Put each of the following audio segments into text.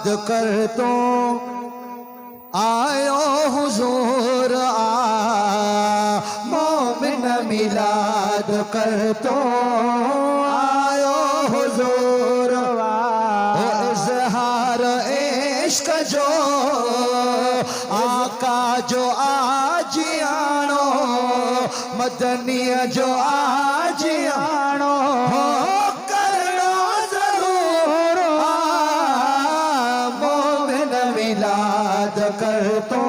कर तो आयो हुजूर मोमिन मिलाद कर तो आयो हुजूर इज़हार इश्क जो आका जो आज आनो मदनी जो आज आनो करनो जरूर मोमिन मिलाद कर तो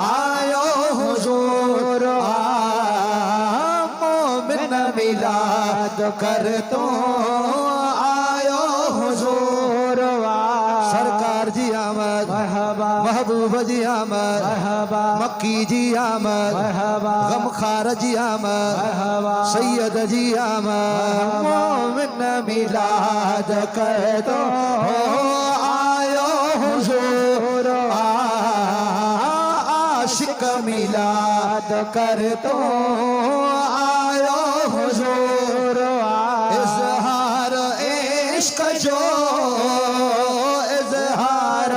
आयो हुजूर मोमिन मिलाद कर तो आयो हुजूर सरकार जी आमद मरहबा महबूब जी आमद मरहबा मक्की जी आमद मरहबा गमखार जी आमद मरहबा सैयद जी आमद मोमिन मिलाद कर तो आयो हुजूर आशिक मिलाद कर तो आयो हुजूर इज़हार इश्क जो इज़हार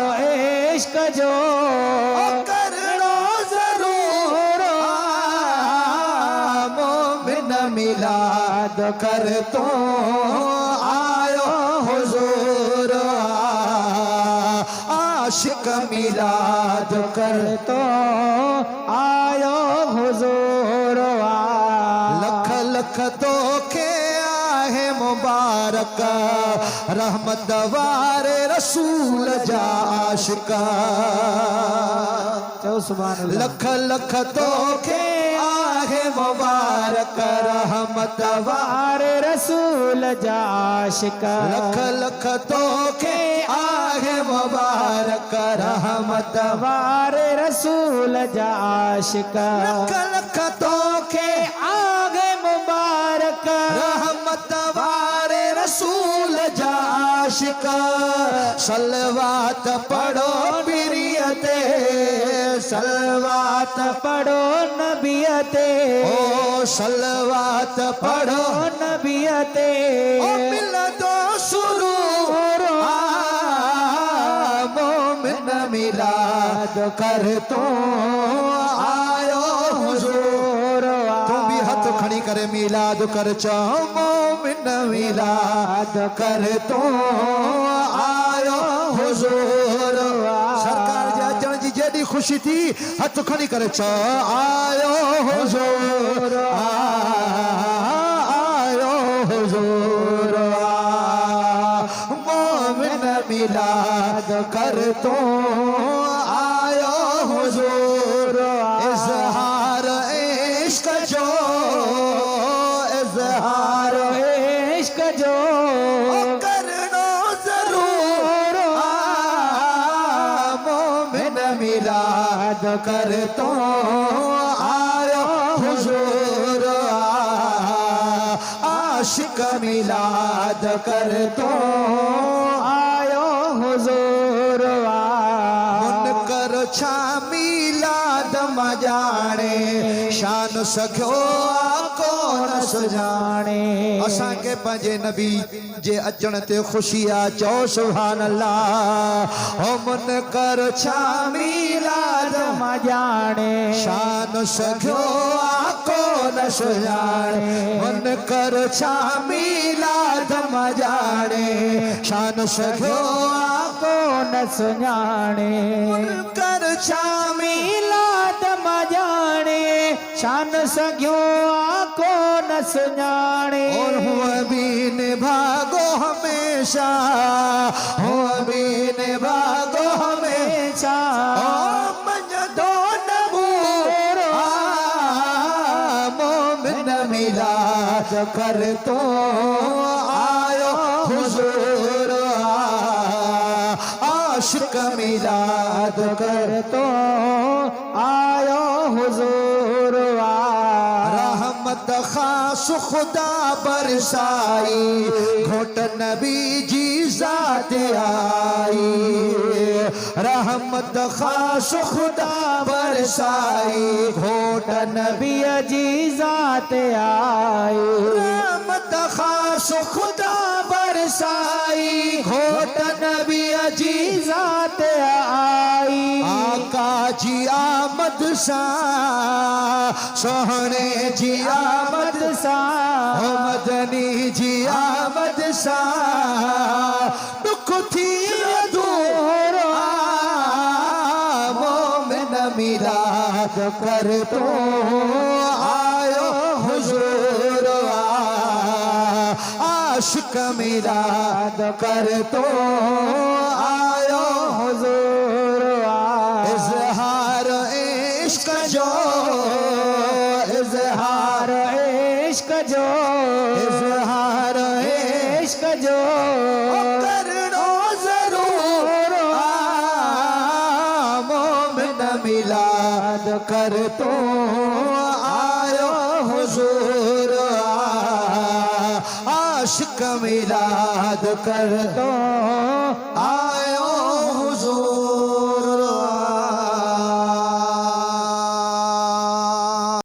इश्क जो करनो जरूर मोमिन मिलाद कर तो आयो हुजूर आशिक मिलाद कर तो आयो हुजूर लख लख तो के आहे मुबारक रहमत वारे रसूल जा आशिका लख लख तो के आहे मुबारक रहमत वारे रसूल जा आशिका लख लख तो के आहे मुबारक रहमत वारे रसूल जा आशिका लख लख तो के आगे मुबारक रहमत वारे रसूल जा आशिका सलवात पढ़ो प्रियते सलवात पढ़ो नबियते ओ सलवात पढ़ो नबियते ओ मिल दो सुरूर मोमिन मिलाद कर तो आयो हुजूर तू भी हाथ खड़ी करे मिलाद कर चाओ मोमिन मिलाद कर तो आयो हुजूर सरकार जन जी जेडी खुशी थी हाथ खड़ी करे चाओ आयो हुजूर आयो हुजूर मोमिन मिलाद कर तो आयो हुजूर इज़हार इश्क जो इज़हार इश्क जो करनो जरूर मोमिन मिलाद कर तो आयो हुजूर आशिक मिलाद कर तो आयो हुजूर मन कर छा मिलाद मजाणे शान सखियो कोन सुजाणे असां के पंजे नबी जे अचण ते खुशी आ चओ सुभान अल्लाह ओ मन कर छा मिलाद मजाणे शान सखियो कोन सुजाणे मन कर छा मिलाद मजाणे शान सखियो कोन सुजाणे मन कर छा मिलाद मजाणे शान सखियो कोन सुजाणे और हुआ भी निभागो हमेशा हुआ भी निभागो हमेशा मोमिन मिलाद कर तो आयो हुजूर आशिक मिलाद कर तो आयो हुजूर रहमत खास खुदा बरसाई घोट नबी जी जात आई रहमत खास खुदा बरसाई घोट नबी जी जात आई रहमत खास खुदा बर बरसाई घोटन भी अजीजात आई आका जी आमद सा सोहने जी आमद सा मदनी जी आमद सा दुख थी दूर मोमिन मिलाद कर तो आयो हुजूर आशिक मिलाद कर तो आयो हुजूर इजहार इश्क जो इजहार इश्क जो इजहार इश्क जो करनो जरूर मोमिन मिलाद कर तो आयो हुजूर आशिक मिलाद कर तो